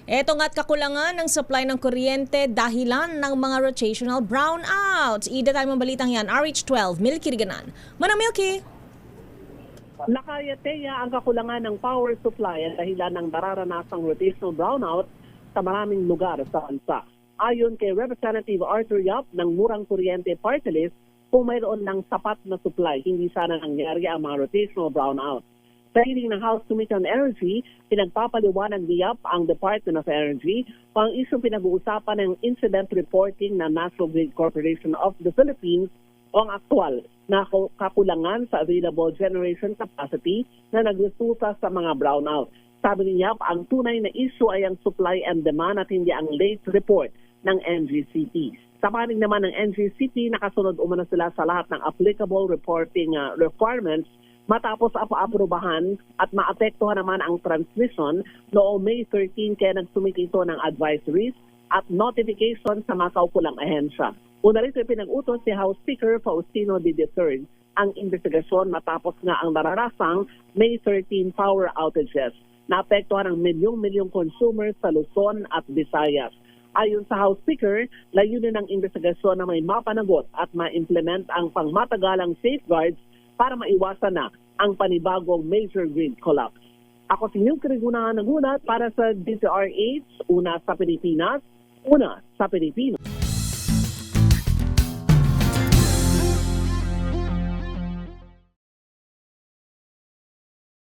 Eto nga't kakulangan ng supply ng kuryente dahilan ng mga rotational brownouts. Ida tayo mga balitang yan, RH12, Milky Riganan. Manang Milky! Nakayateya ang kakulangan ng power supply at dahilan ng nararanasang rotational brownout sa maraming lugar sa bansa. Ayon kay Representative Arthur Yap ng Murang Kuryente Party List, kung mayroon ng sapat na supply, hindi sana nangyari ang mga rotational brownout. Sa hearing ng House Committee on Energy, pinagpapaliwanag ni Yap ang Department of Energy kung ang isyong pinag-uusapan ng incident reporting ng National Grid Corporation of the Philippines o ang aktwal na kakulangan sa available generation capacity na nagresulta sa mga brownout. Sabi ni Yap, ang tunay na issue ay ang supply and demand at hindi ang late report ng NGCP. Sa panig naman ng NGCP, nakasunod umano sila sa lahat ng applicable reporting requirements matapos aprubahan at maapektuhan naman ang transmission noong May 13 kaya nagsumiti ito ng advisories at notification sa mga kaukulang ahensya. Una rito pinag-utos si House Speaker Faustino D. III ang investigasyon matapos nga ang nararasang May 13 power outages. Naapektuhan ang milyong-milyong consumers sa Luzon at Visayas. Ayon sa House Speaker, layunin ng investigasyon na may mapanagot at ma-implement ang pangmatagalang safeguards para maiwasan na ang panibagong major grid collapse. Ako si Milky Riganan nagulat para sa DZRH, una sa Pilipinas, una sa Pilipino.